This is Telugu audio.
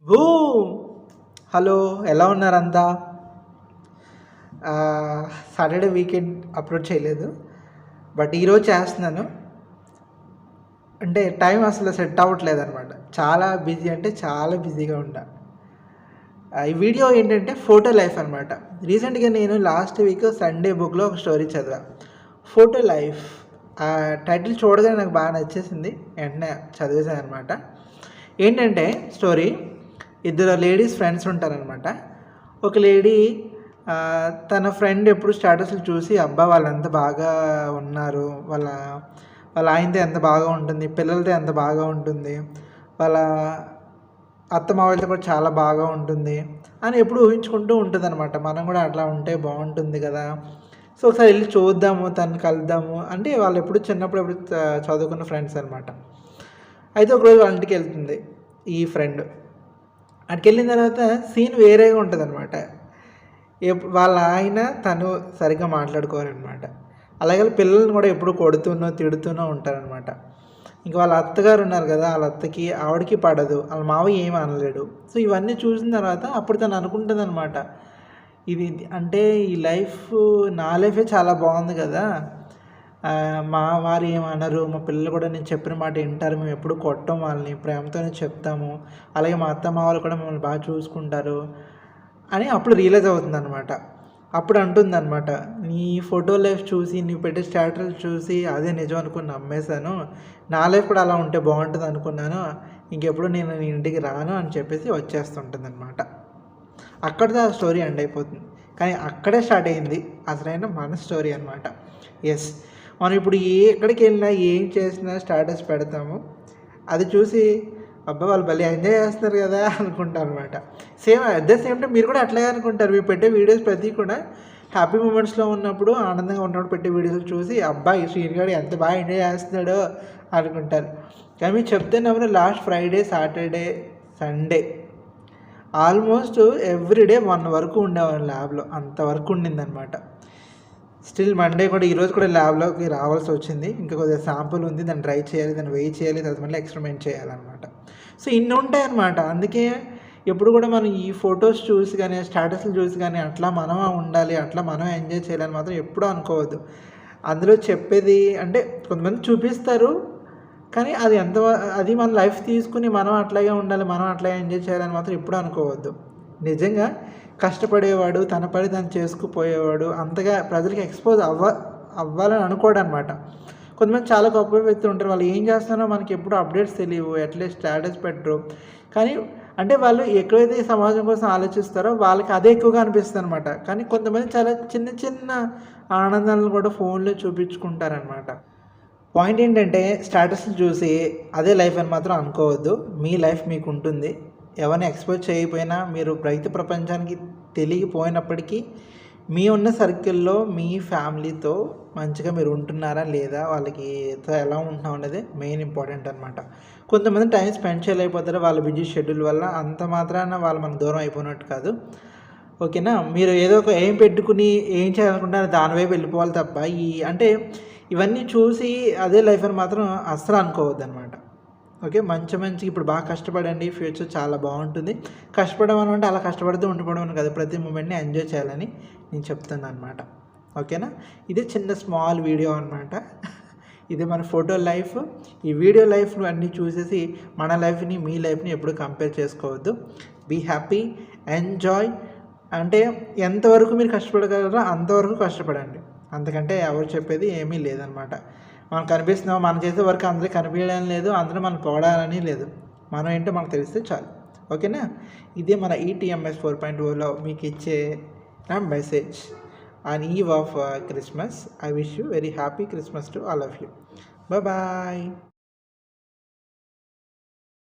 బూమ్! హలో! ఎలా ఉన్నారంతా? సాటర్‌డే వీకెండ్ అప్‌లోడ్ చేయలేదు. బట్ ఈరోజు చేస్తున్నాను. అంటే టైం అసలు సెట్ అవ్వట్లేదనమాట. చాలా బిజీ అంటే చాలా బిజీగా ఉండా. ఈ వీడియో ఏంటంటే ఫోటో లైఫ్ అనమాట. రీసెంట్‌గా నేను లాస్ట్ వీక్ సండే బుక్‌లో ఒక స్టోరీ చదివా. ఫోటో లైఫ్ టైటిల్ చూడగానే నాకు బాగా నచ్చేసింది. వెంటనే చదివేశాననమాట. ఏంటంటే స్టోరీ ఇద్దరు లేడీస్ ఫ్రెండ్స్ ఉంటారనమాట. ఒక లేడీ తన ఫ్రెండ్ ఎప్పుడు స్టేటస్‌లు చూసి అబ్బా! వాళ్ళెంత బాగా ఉన్నారు. వాళ్ళ వాళ్ళ ఆయనతో ఎంత బాగా ఉంటుంది. పిల్లలతో ఎంత బాగా ఉంటుంది. వాళ్ళ అత్తమామలతో కూడా చాలా బాగా ఉంటుంది అని ఎప్పుడు ఊహించుకుంటూ ఉంటుందన్నమాట. మనం కూడా అట్లా ఉంటే బాగుంటుంది కదా! సో, ఒకసారి ఎళ్లి చూద్దాము, తనని కలుద్దాము అంటే వాళ్ళు ఎప్పుడు చిన్నప్పుడు ఎప్పుడు చదువుకున్న ఫ్రెండ్స్ అనమాట. అయితే ఒకరోజు వాళ్ళ ఇంటికెళ్తుంది ఈ ఫ్రెండ్. అక్కడికెళ్ళిన తర్వాత సీన్ వేరేగా ఉంటదనమాట. వాళ్ళ ఆయన, తను సరిగ్గా మాట్లాడుకోరనమాట. అలాగే పిల్లల్ని కూడా ఎప్పుడు కొడుతూనో, తిడుతూనో ఉంటారనమాట. ఇంక వాళ్ళ అత్తగారు ఉన్నారు కదా! ఆళ్ళ అత్తకి ఆవిడకి పడదు. ఆళ్ళ మావయ్య ఏమి అనలేడు. సో, ఇవన్నీ చూసిన తర్వాత అప్పుడు తను అనుకుంటదనమాట. ఇది అంటే ఈ లైఫ్ నా లైఫే చాలా బాగుంది కదా! మా వారు ఏమనరు. మా పిల్లలు కూడా నేను చెప్పిన మాట వింటారు. మేము ఎప్పుడు కొట్టం వాళ్ళని. ప్రేమతోనే చెప్తాము. అలాగే మా అత్తమామలు కూడా మమ్మల్ని బాగా చూసుకుంటారు అని అప్పుడు రియలైజ్ అవుతుందనమాట. అప్పుడు అంటుందనమాట, నీ ఫోటో లైఫ్ చూసి, నువ్వు పెట్టే స్టేటస్‌లు చూసి అదే నిజం అనుకుని నమ్మేశాను. నా లైఫ్ కూడా అలా ఉంటే బాగుంటుంది అనుకున్నాను. ఇంకెప్పుడు నేను నీ ఇంటికి రాను అని చెప్పేసి వచ్చేస్తుంటుందనమాట. అక్కడితో ఆ స్టోరీ ఎండ్ అయిపోతుంది. కానీ అక్కడే స్టార్ట్ అయింది అసలైన మన స్టోరీ అనమాట. యెస్. మనం ఇప్పుడు ఎక్కడికి వెళ్ళినా ఏం చేసినా స్టేటస్ పెడతాము. అది చూసి అబ్బా! వాళ్ళు భలే ఎంజాయ్ చేస్తున్నారు కదా అనుకుంటాం అనమాట. అట్ ద సేమ్ టైమ్ మీరు కూడా అట్లాగే అనుకుంటారు. మీరు పెట్టే వీడియోస్ ప్రతి కూడా హ్యాపీ మూమెంట్స్‌లో ఉన్నప్పుడు, ఆనందంగా ఉన్నప్పుడు పెట్టే వీడియోలు చూసి అబ్బా! ఈ శ్రీను గాడు ఎంత బాగా ఎంజాయ్ చేస్తున్నాడో అనుకుంటారు. కానీ మీరు చెప్తే నమ్మరు, last Friday, Saturday, Sunday almost everyday 1 వరకు ఉండేవాడిని ల్యాబ్‌లో. అంత వర్క్ ఉండిందనమాట. స్టిల్ మండే కూడా ఈరోజు కూడా ల్యాబ్‌లోకి రావాల్సి వచ్చింది. ఇంకా కొద్దిగా శాంపుల్ ఉంది. దాన్ని డ్రై చేయాలి, దాన్ని వెయ్యి చేయాలి, తర్వాత మళ్ళీ ఎక్స్పెరిమెంట్ చేయాలన్నమాట. సో, ఇన్ని ఉంటాయన్నమాట. అందుకే ఎప్పుడు కూడా మనం ఈ ఫొటోస్ చూసి కానీ, స్టేటస్‌లు చూసి కానీ అట్లా మనం ఉండాలి, అట్లా మనం ఎంజాయ్ చేయాలని మాత్రం ఎప్పుడూ అనుకోవద్దు. అందులో చెప్పేది అంటే కొంతమంది చూపిస్తారు. కానీ అది మన లైఫ్ తీసుకుని మనం అట్లాగే ఉండాలి, మనం అట్లాగే ఎంజాయ్ చేయాలని మాత్రం ఎప్పుడూ అనుకోవద్దు. నిజంగా కష్టపడేవాడు, తన పని తను చేసుకుపోయేవాడు అంతగా ప్రజలకి ఎక్స్‌పోజ్ అవ్వాలని అనుకోడనమాట. కొంతమంది చాలా గొప్ప వ్యక్తులు ఉంటారు. వాళ్ళు ఏం చేస్తున్నారో మనకి ఎప్పుడు అప్డేట్స్ తెలియవు. అట్లీస్ట్ స్టేటస్ పెట్టరు. కానీ అంటే వాళ్ళు ఎక్కడైతే సమాజం కోసం ఆలోచిస్తారో వాళ్ళకి అదే ఎక్కువగా అనిపిస్తదనమాట. కానీ కొంతమంది చాలా చిన్న చిన్న ఆనందాలను కూడా ఫోన్‌లో చూపించుకుంటారనమాట. పాయింట్ ఏంటంటే స్టేటస్‌లు చూసి అదే లైఫ్ అని మాత్రం అనుకోవద్దు. మీ లైఫ్ మీకుంటుంది. ఎవరిని ఎక్స్‌పోజ్ చేయకపోయినా, మీరు బయట ప్రపంచానికి తెలియకపోయినప్పటికీ, మీ ఉన్న సర్కిల్‌లో మీ ఫ్యామిలీతో మంచిగా మీరు ఉంటున్నారా లేదా? వాళ్ళతో ఎలా ఉంటున్నాం అనేది మెయిన్ ఇంపార్టెంట్ అనమాట. కొంతమంది టైం స్పెండ్ చేయలేకపోతారు వాళ్ళ బిజీ షెడ్యూల్ వల్ల. అంత మాత్రాన వాళ్ళు మనకు దూరం అయిపోయినట్టు కాదు. ఓకేనా? మీరు ఏదో ఒక ఎయిమ్ పెట్టుకుని ఏం చేయాలనుకుంటున్నారో దాని వైపు వెళ్ళిపోవాలి తప్ప, అంటే ఇవన్నీ చూసి అదే లైఫ్ అని మాత్రం అస్సలు అనుకోవద్దనమాట. ఓకే. మంచి ఇప్పుడు బాగా కష్టపడండి. ఫ్యూచర్ చాలా బాగుంటుంది. కష్టపడడం అంటే అలా కష్టపడుతూ ఉండిపోవడం అని కాదు. ప్రతి మూమెంట్‌ని ఎంజాయ్ చేయాలని నేను చెప్తున్నాను అనమాట. ఓకేనా? ఇది చిన్న స్మాల్ వీడియో అనమాట. ఇది మన ఫోటో లైఫ్. ఈ వీడియో లైఫ్‌ను అన్నీ చూసేసి మన లైఫ్‌ని, మీ లైఫ్‌ని ఎప్పుడు కంపేర్ చేసుకోవద్దు. Be happy, enjoy. అంటే ఎంతవరకు మీరు కష్టపడగలరో అంతవరకు కష్టపడండి. అంతకంటే ఎవరు చెప్పేది ఏమీ లేదనమాట. మనకు కనిపిస్తున్నాం, మనం చేసే వర్క్ అందరికి కనిపించడం లేదు, అందరూ మనం పొగడాలని లేదు. మనం ఏంటో మనకు తెలిస్తే చాలు. ఓకేనా? ఇదే మన ఈటీఎంఎస్ 4.0లో మీకు ఇచ్చే నా message on eve of Christmas. I wish you very happy Christmas to all of you. Bye.